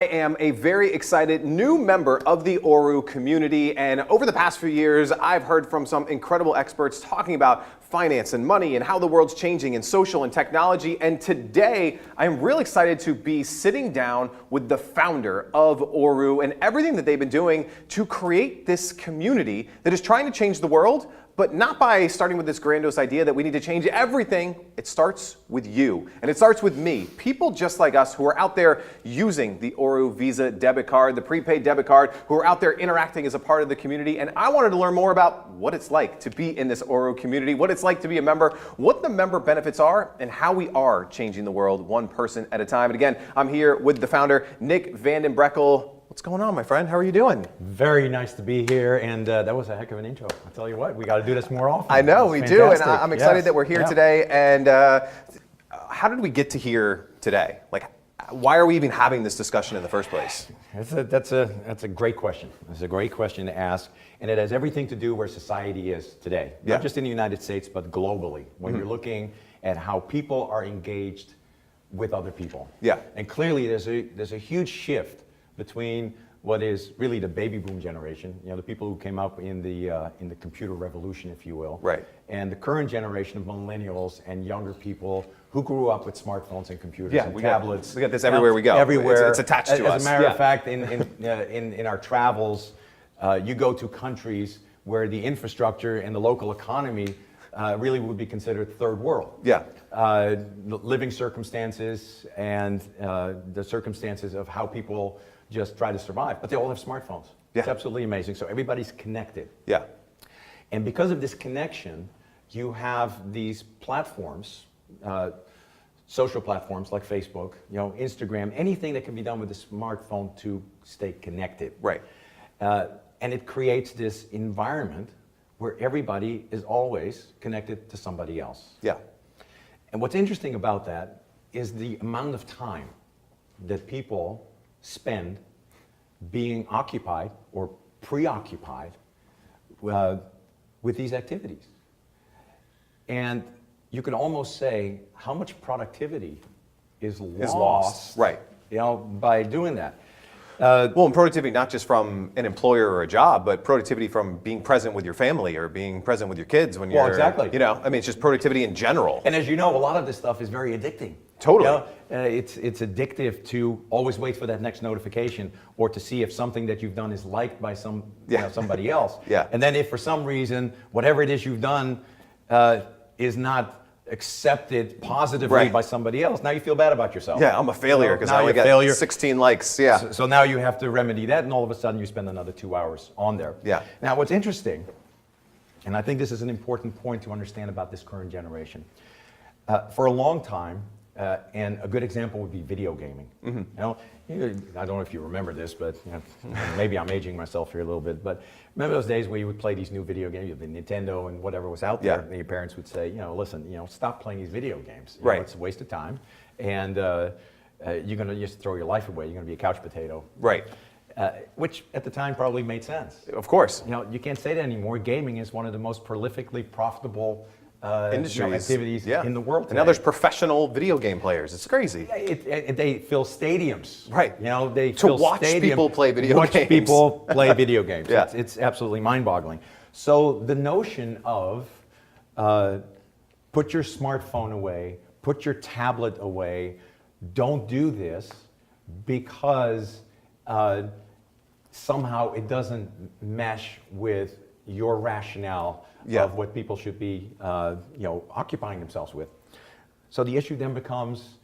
I am a very excited new member of the ORU community, and over the past few years, I've heard from some incredible experts talking about finance and money and how the world's changing in social and technology. And today, I'm really excited to be sitting down with the founder of ORU and everything that they've been doing to create this community that is trying to change the world, but not by starting with this grandiose idea that we need to change everything. It starts with you, and it starts with me. People just like us who are out there using the ORU Visa debit card, the prepaid debit card, who are out there interacting as a part of the community. And I wanted to learn more about what it's like to be in this ORU community, what it's like to be a member, what the member benefits are, and how we are changing the world one person at a time. And again, I'm here with the founder, Nick Vanden Brekkel. What's going on, my friend? How are you doing? Very nice to be here, and that was a heck of an intro. I'll tell you what, we got to do this more often. I know, we do, and I'm excited that we're here today. And how did we get to here today? Like, why are we even having this discussion in the first place? That's a great question. It's a great question to ask, and it has everything to do where society is today. Not just in the United States, but globally. When you're looking at how people are engaged with other people. Yeah. And clearly, there's a huge shift between what is really the baby boom generation, the people who came up in the computer revolution, if you will, right, and the current generation of millennials and younger people who grew up with smartphones and computers and tablets. We got this everywhere we go. Everywhere, it's attached to us. As a matter of fact, in our travels, you go to countries where the infrastructure and the local economy really would be considered third world. Yeah. Living circumstances and the circumstances of how people just try to survive, but they all have smartphones. Yeah. It's absolutely amazing. So everybody's connected. Yeah. And because of this connection, you have these platforms, social platforms like Facebook, Instagram, anything that can be done with a smartphone to stay connected. Right. And it creates this environment where everybody is always connected to somebody else. Yeah. And what's interesting about that is the amount of time that people spend being occupied or preoccupied with these activities. And you could almost say how much productivity is lost, right, by doing that. Well, and productivity not just from an employer or a job, but productivity from being present with your family or being present with your kids when you're, well, exactly. It's just productivity in general. And as you know, a lot of this stuff is very addicting. Totally. It's addictive to always wait for that next notification or to see if something that you've done is liked by somebody else. Yeah. And then if for some reason, whatever it is you've done is not accepted positively by somebody else, now you feel bad about yourself. Yeah, I'm a failure because I only got 16 likes. Yeah. So now you have to remedy that, and all of a sudden you spend another 2 hours on there. Yeah. Now what's interesting, and I think this is an important point to understand about this current generation, for a long time, and a good example would be video gaming. I don't know if you remember this, but maybe I'm aging myself here a little bit, but remember those days where you would play these new video games, the Nintendo and whatever was out there, and your parents would say, listen, stop playing these video games. Right. It's a waste of time, and you're going to just throw your life away. You're going to be a couch potato. Right. Which at the time probably made sense. Of course. You can't say that anymore. Gaming is one of the most prolifically profitable industries, activities in the world today. And now there's professional video game players. It's crazy. They fill stadiums. Right. They to watch people play video games. Watch people play video games. Yeah. It's absolutely mind-boggling. So the notion of put your smartphone away, put your tablet away, don't do this because somehow it doesn't mesh with your rationale of what people should be, occupying themselves with. So the issue then becomes,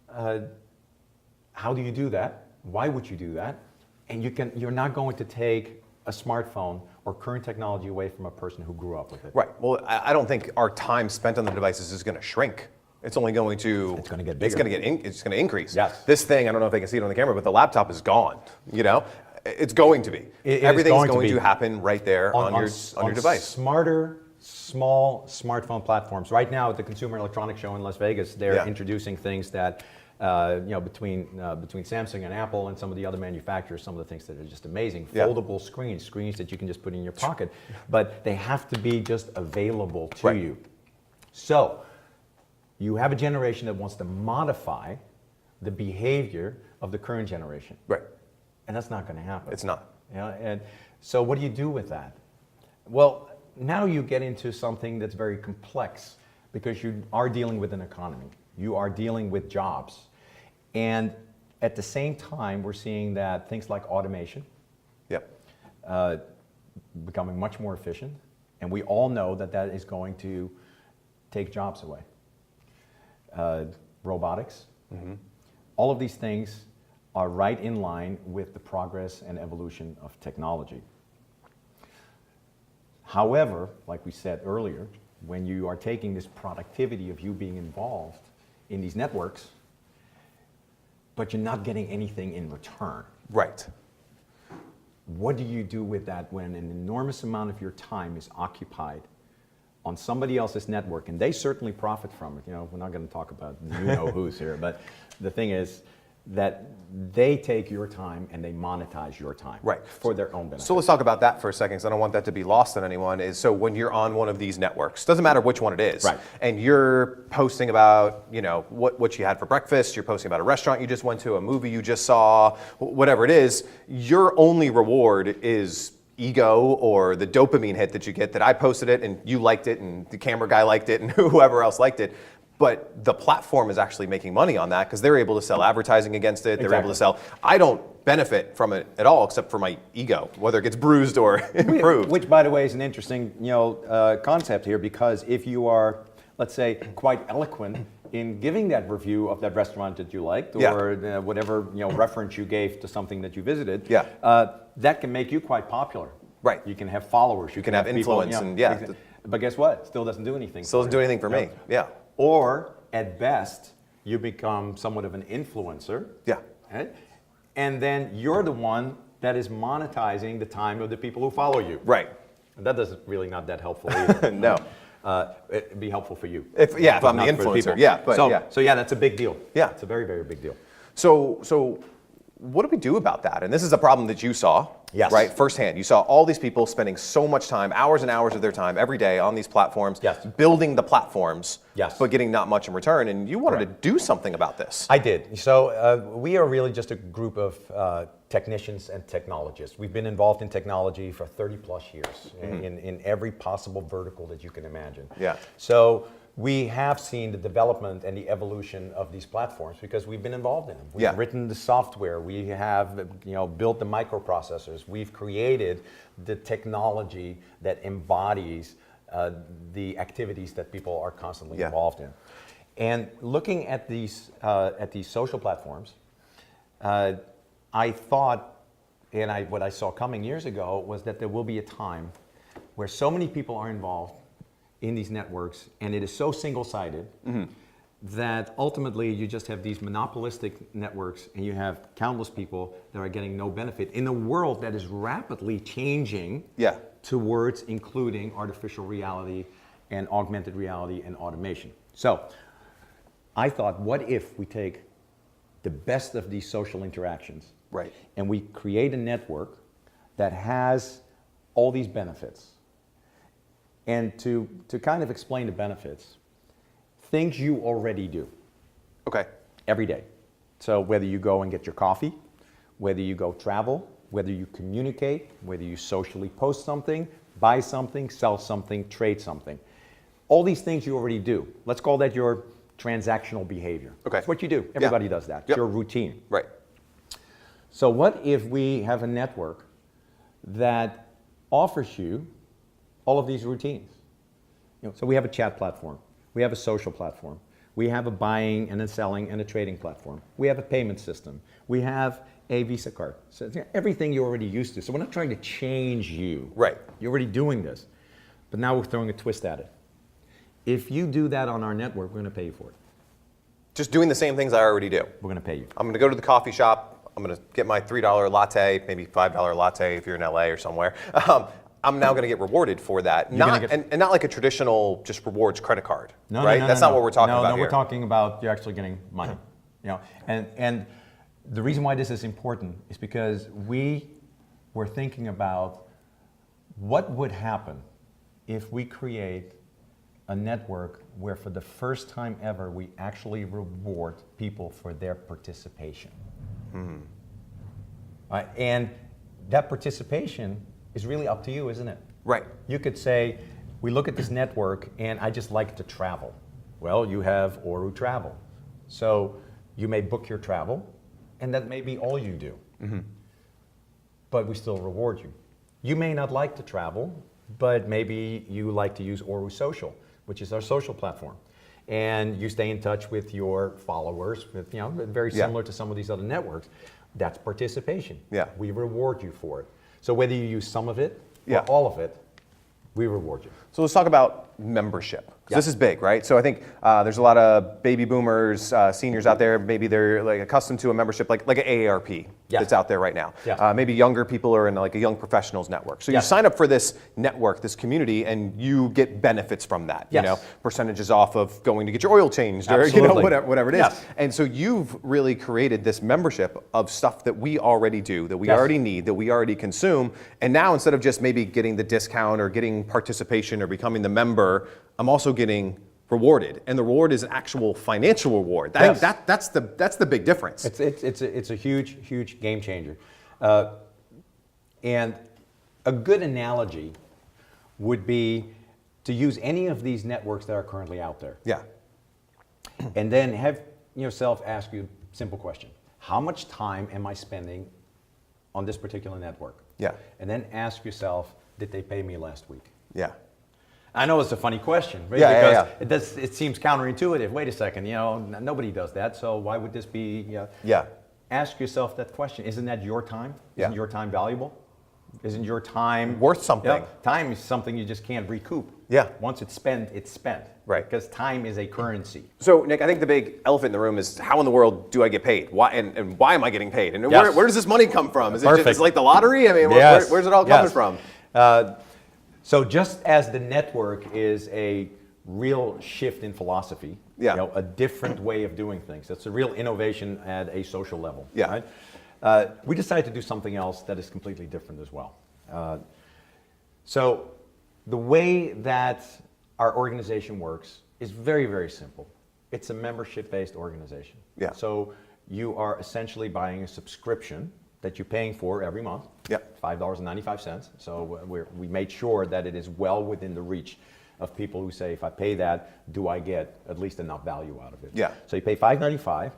how do you do that? Why would you do that? And you're not going to take a smartphone or current technology away from a person who grew up with it. Right. Well, I don't think our time spent on the devices is going to shrink. It's only going to. It's going to get bigger. It's going to increase. Yes. This thing, I don't know if they can see it on the camera, but the laptop is gone. It's going to be. Everything's going to happen right there on your device. Smarter, small smartphone platforms. Right now at the Consumer Electronics Show in Las Vegas, they're introducing things that, between Samsung and Apple and some of the other manufacturers, some of the things that are just amazing. Foldable screens that you can just put in your pocket, but they have to be just available to you. So you have a generation that wants to modify the behavior of the current generation. Right. And that's not going to happen. It's not. And so what do you do with that? Well, now you get into something that's very complex because you are dealing with an economy. You are dealing with jobs. And at the same time, we're seeing that things like automation becoming much more efficient. And we all know that that is going to take jobs away. Robotics. Mm-hmm. All of these things are right in line with the progress and evolution of technology. However, like we said earlier, when you are taking this productivity of you being involved in these networks, but you're not getting anything in return. Right. What do you do with that when an enormous amount of your time is occupied on somebody else's network? And they certainly profit from it. You know, we're not going to talk about who's here, but the thing is that they take your time and they monetize your time for their own benefit. So let's talk about that for a second, because I don't want that to be lost on anyone. So when you're on one of these networks, doesn't matter which one it is, and you're posting about, you know, what you had for breakfast, you're posting about a restaurant you just went to, a movie you just saw, whatever it is, your only reward is ego or the dopamine hit that you get that I posted it and you liked it and the camera guy liked it and whoever else liked it. But the platform is actually making money on that because they're able to sell advertising against it. They're able to sell. I don't benefit from it at all except for my ego, whether it gets bruised or improved. Which, by the way, is an interesting concept here, because if you are, let's say, quite eloquent in giving that review of that restaurant that you liked or whatever reference you gave to something that you visited, that can make you quite popular. Right. You can have followers. You can have influence people, but guess what? Still doesn't do anything. Still doesn't do anything for me. Yeah. Or, at best, you become somewhat of an influencer. Yeah. Right? And then you're the one that is monetizing the time of the people who follow you. Right. And that doesn't really not that helpful either. No. It'd be helpful for you. If I'm the influencer. Yeah. But so that's a big deal. Yeah. It's a very, very big deal. So what do we do about that? And this is a problem that you saw, right, firsthand. You saw all these people spending so much time, hours and hours of their time every day on these platforms, building the platforms, but getting not much in return. And you wanted to do something about this. I did. So we are really just a group of technicians and technologists. We've been involved in technology for 30 plus years in every possible vertical that you can imagine. Yeah. So we have seen the development and the evolution of these platforms because we've been involved in them. We've written the software. We have built the microprocessors. We've created the technology that embodies the activities that people are constantly involved in. And looking at these social platforms, I thought, and what I saw coming years ago was that there will be a time where so many people are involved in these networks, and it is so single-sided that ultimately you just have these monopolistic networks and you have countless people that are getting no benefit in a world that is rapidly changing towards including artificial reality and augmented reality and automation. So I thought, what if we take the best of these social interactions and we create a network that has all these benefits? And to kind of explain the benefits, things you already do. Every day. So whether you go and get your coffee, whether you go travel, whether you communicate, whether you socially post something, buy something, sell something, trade something. All these things you already do. Let's call that your transactional behavior. It's what you do. Everybody does that. It's your routine. Right. So what if we have a network that offers you all of these routines? So we have a chat platform, we have a social platform, we have a buying and a selling and a trading platform, we have a payment system, we have a Visa card. So everything you're already used to. So we're not trying to change you. Right. You're already doing this. But now we're throwing a twist at it. If you do that on our network, we're going to pay you for it. Just doing the same things I already do. We're going to pay you. I'm going to go to the coffee shop. I'm going to get my $3 latte, maybe $5 latte if you're in LA or somewhere. I'm now going to get rewarded for that. And not like a traditional just rewards credit card, right? That's not what we're talking about here. No, we're talking about you're actually getting money. And the reason why this is important is because we were thinking about what would happen if we create a network where for the first time ever, we actually reward people for their participation. And that participation is really up to you, isn't it? Right. You could say, we look at this network and I just like to travel. Well, you have ORU Travel. So you may book your travel and that may be all you do. But we still reward you. You may not like to travel, but maybe you like to use ORU Social, which is our social platform. And you stay in touch with your followers, with, very similar to some of these other networks. That's participation. We reward you for it. So whether you use some of it or all of it, we reward you. So let's talk about membership. This is big, right? So I think there's a lot of baby boomers, seniors out there. Maybe they're like accustomed to a membership like an AARP that's out there right now. Maybe younger people are in like a young professionals network. So you sign up for this network, this community, and you get benefits from that. You know, percentages off of going to get your oil changed, or whatever it is. And so you've really created this membership of stuff that we already do, that we already need, that we already consume. And now instead of just maybe getting the discount or getting participation or becoming the member, I'm also getting rewarded, and the reward is an actual financial reward. That's the big difference. It's a huge game changer, and a good analogy would be to use any of these networks that are currently out there. And then have yourself ask you a simple question: how much time am I spending on this particular network? And then ask yourself, did they pay me last week? I know it's a funny question, right? Because it seems counterintuitive. Wait a second, nobody does that, so why would this be? Ask yourself that question. Isn't that your time? Isn't your time valuable? Isn't your time worth something? Time is something you just can't recoup. Once it's spent, it's spent. Right. Because time is a currency. So, Nick, I think the big elephant in the room is how in the world do I get paid? Why and why am I getting paid? And where does this money come from? Is it just like the lottery? I mean, where's it all coming from? So just as the network is a real shift in philosophy, a different way of doing things. It's a real innovation at a social level. Right? We decided to do something else that is completely different as well. So the way that our organization works is very, very simple. It's a membership-based organization. So you are essentially buying a subscription that you're paying for every month, $5.95. So we made sure that it is well within the reach of people who say, if I pay that, do I get at least enough value out of it? So you pay $5.95,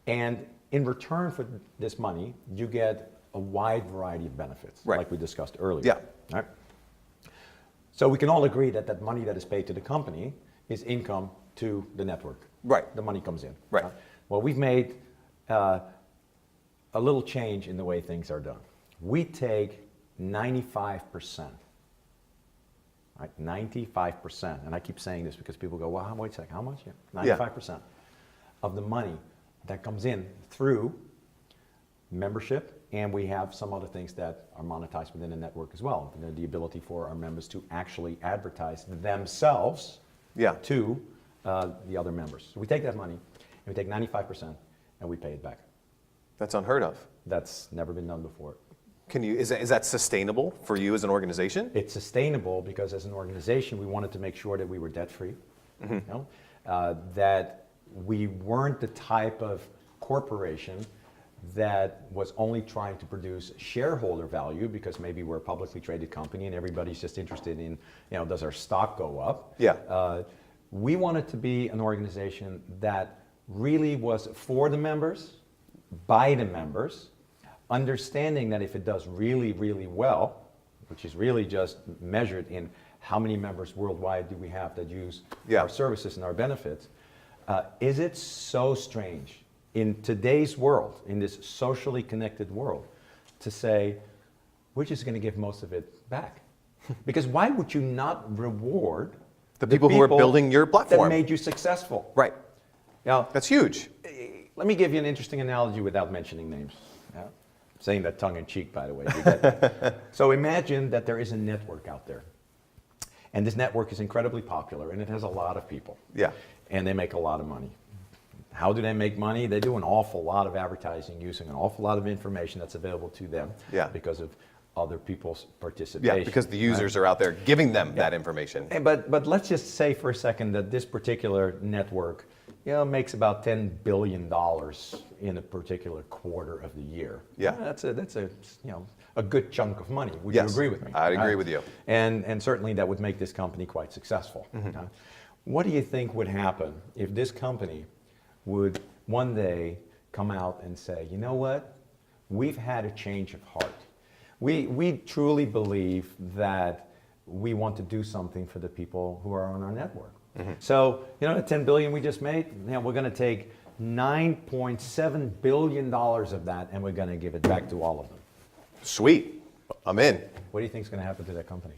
and in return for this money, you get a wide variety of benefits, like we discussed earlier. Right? So we can all agree that that money that is paid to the company is income to the network. The money comes in. Well, we've made a little change in the way things are done. We take 95%, 95%, and I keep saying this because people go, well, wait a second, how much? 95% of the money that comes in through membership, and we have some other things that are monetized within the network as well. The ability for our members to actually advertise themselves to the other members. So we take that money, and we take 95%, and we pay it back. That's unheard of. That's never been done before. Is that sustainable for you as an organization? It's sustainable because as an organization, we wanted to make sure that we were debt-free, that we weren't the type of corporation that was only trying to produce shareholder value because maybe we're a publicly traded company and everybody's just interested in, does our stock go up? We wanted to be an organization that really was for the members, by the members, understanding that if it does really, really well, which is really just measured in how many members worldwide do we have that use our services and our benefits, is it so strange in today's world, in this socially connected world, to say, we're just going to give most of it back? Because why would you not reward the people who are building your platform that made you successful? That's huge. Let me give you an interesting analogy without mentioning names. Saying that tongue-in-cheek, by the way. You get that. So imagine that there is a network out there. And this network is incredibly popular, and it has a lot of people. And they make a lot of money. How do they make money? They do an awful lot of advertising using an awful lot of information that's available to them because of other people's participation. Yeah, because the users are out there giving them that information. But let's just say for a second that this particular network, makes about $10 billion in a particular quarter of the year. Yeah. That's a good chunk of money. Would Yes, you agree with me? I'd agree with you. And certainly that would make this company quite successful. What do you think would happen if this company would one day come out and say, you know what, we've had a change of heart. We truly believe that we want to do something for the people who are on our network. So, the 10 billion we just made, we're going to take $9.7 billion of that and we're going to give it back to all of them. Sweet. I'm in. What do you think is going to happen to that company?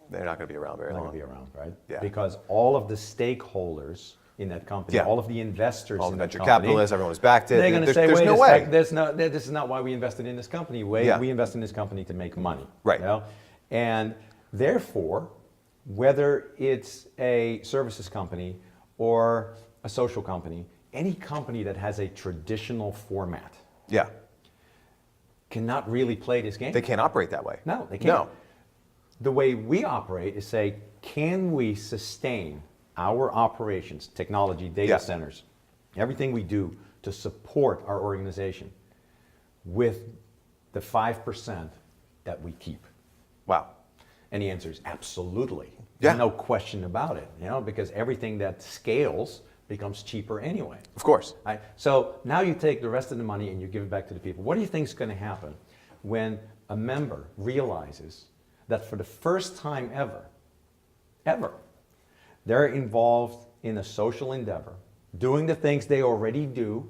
They're not going to be around very They're long. not going to be around, right? Yeah. Because all of the stakeholders in that company, all of the investors all the in that venture company, capitalists, everyone's backed it. they're going to say, there's wait no a way. sec, this is not why we invested in this company. We invest in this company to make money. Right. And therefore, whether it's a services company or a social company, any company that has a traditional format cannot really play this game. They can't operate that way. No, they can't. No. The way we operate is say, can we sustain our operations, technology, data centers, everything we do to support our organization with the 5% that we keep? Wow. And the answer is absolutely. Yeah. There's no question about it, because everything that scales becomes cheaper anyway. Of course. Right? So now you take the rest of the money and you give it back to the people. What do you think is going to happen when a member realizes that for the first time ever, they're involved in a social endeavor, doing the things they already do,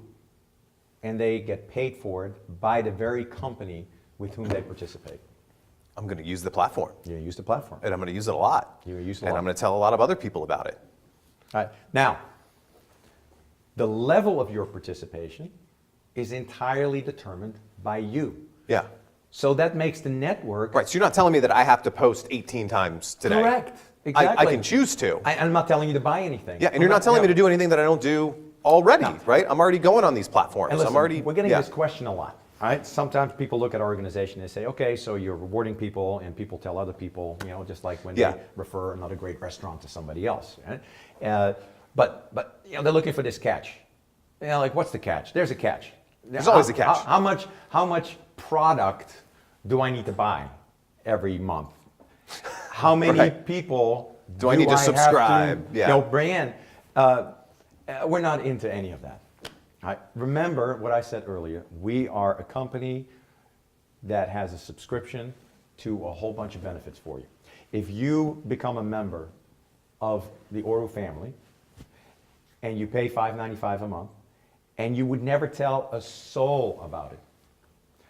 and they get paid for it by the very company with whom they participate? I'm going to use the platform. You use the platform. And I'm going to use it a lot. You use it a and lot. I'm going to tell a lot of other people about it. All right. Now, the level of your participation is entirely determined by you. Yeah. So that makes the network... Right, so you're not telling me that I have to post 18 times today. Correct. Exactly. I can choose to. I'm not telling you to buy anything. Yeah, and you're not telling me to do anything that I don't do already, right? I'm already going on these platforms. And listen, we're getting yeah. this question a lot. All right. Sometimes people look at our organization and say, okay, so you're rewarding people and people tell other people, just like when they refer another great restaurant to somebody else. Right? But they're looking for this catch. Like, what's the catch? There's a catch. There's always a catch. How much product do I need to buy every month? How many people do I need to subscribe? Bring in? We're not into any of that. Remember what I said earlier. We are a company that has a subscription to a whole bunch of benefits for you. If you become a member of the ORU family and you pay $5.95 a month and you would never tell a soul about it,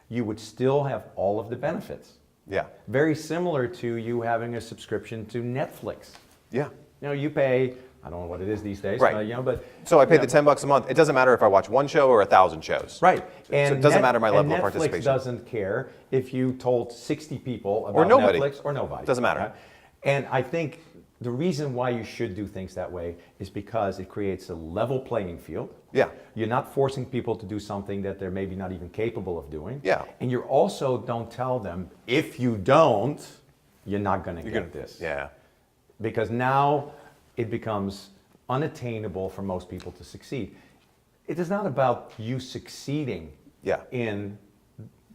you would still have all of the benefits. Yeah. Very similar to you having a subscription to Netflix. Yeah. You pay, I don't know what it is these days, right. But so I pay the $10 a month. It doesn't matter if I watch one show or 1,000 shows. Right. And so it doesn't matter my level of participation. Netflix doesn't care if you told 60 people about or nobody. Netflix or nobody. Doesn't matter. Right? And I think the reason why you should do things that way is because it creates a level playing field. Yeah. You're not forcing people to do something that they're maybe not even capable of doing. Yeah. And you also don't tell them, if you don't, you're not going to get this. Yeah. Because now it becomes unattainable for most people to succeed. It is not about you succeeding in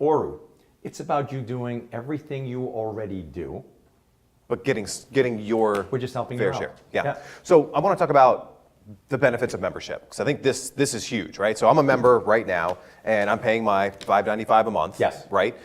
ORU. It's about you doing everything you already do. But getting your We're just helping fair you out. share. Yeah. So I want to talk about the benefits of membership, because I think this is huge, right? So I'm a member right now, and I'm paying my $5.95 a month. Yes. Right.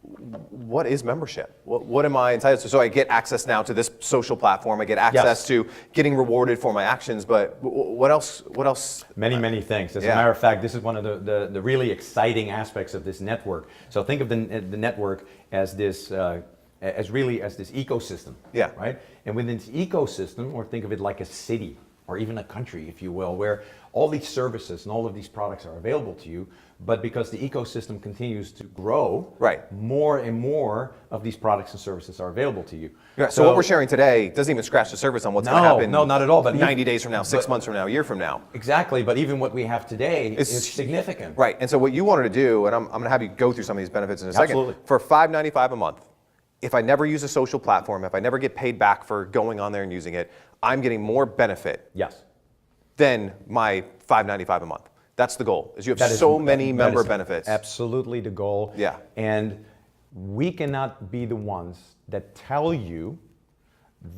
What is membership? What am I entitled to? So I get access now to this social platform. I get access to getting rewarded for my actions. But what else? What else? Many things. As a matter of fact, this is one of the really exciting aspects of this network. So think of the network as this. As this ecosystem, right? And within this ecosystem, or think of it like a city or even a country, if you will, where all these services and all of these products are available to you, but because the ecosystem continues to grow, right, more and more of these products and services are available to you. Yeah, so what we're sharing today doesn't even scratch the surface on what's going to happen. No, not at all. But 90 days from now, 6 months from now, a year from now. Exactly, but even what we have today is significant. Right, and so what you wanted to do, and I'm going to have you go through some of these benefits in a second. Absolutely. For $5.95 a month, if I never use a social platform, if I never get paid back for going on there and using it, I'm getting more benefit than my $5.95 a month. That's the goal, is you have so many member benefits. Absolutely the goal. Yeah. And we cannot be the ones that tell you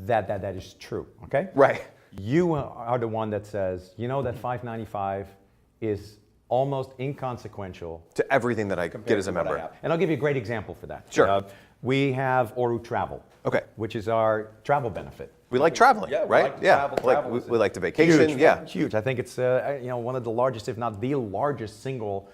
that is true, okay? Right. You are the one that says, you know, that $5.95 is almost inconsequential to everything that I get as a member. And I'll give you a great example for that. Sure. We have ORU Travel, which is our travel benefit. We like traveling, right? We like to vacation. Huge, huge. I think it's one of the largest, if not the largest single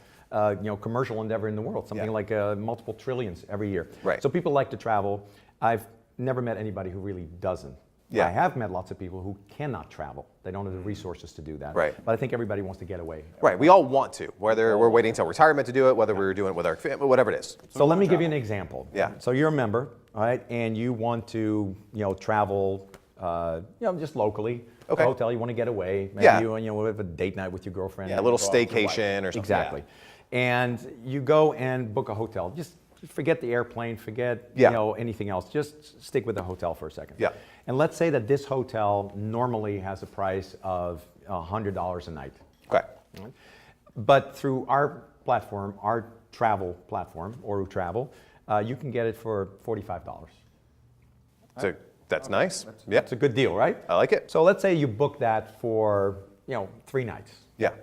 commercial endeavor in the world. Something like multiple trillions every year. Right. So people like to travel. I've never met anybody who really doesn't. I have met lots of people who cannot travel. They don't have the resources to do that. Right. But I think everybody wants to get away. Right. We all want to, whether we're waiting until retirement to do it, whether we're doing it with our family, whatever it is. So let me give you an example. Yeah. So you're a member, all right, and you want to, travel, just locally. Okay. A hotel, you want to get away. Maybe you have a date night with your girlfriend. Yeah, a little staycation or something. Exactly. And you go and book a hotel. Just forget the airplane, forget anything else. Just stick with the hotel for a second. Yeah. And let's say that this hotel normally has a price of $100 a night. Okay. But through our platform, our travel platform, ORU Travel, you can get it for $45. So that's nice. It's a good deal, right? I like it. So let's say you book that for 3 nights. Yeah.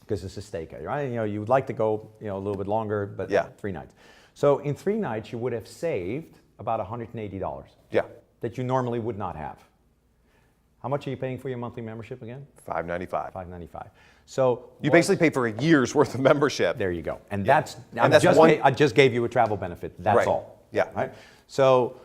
Because it's a staycation, right? You would like to go a little bit longer, but 3 nights. So in 3 nights, you would have saved about $180. Yeah. That you normally would not have. How much are you paying for your monthly membership again? $5.95. $5.95. So you basically pay for a year's worth of membership. There you go. And I just gave you a travel benefit. That's all. Yeah. Right? So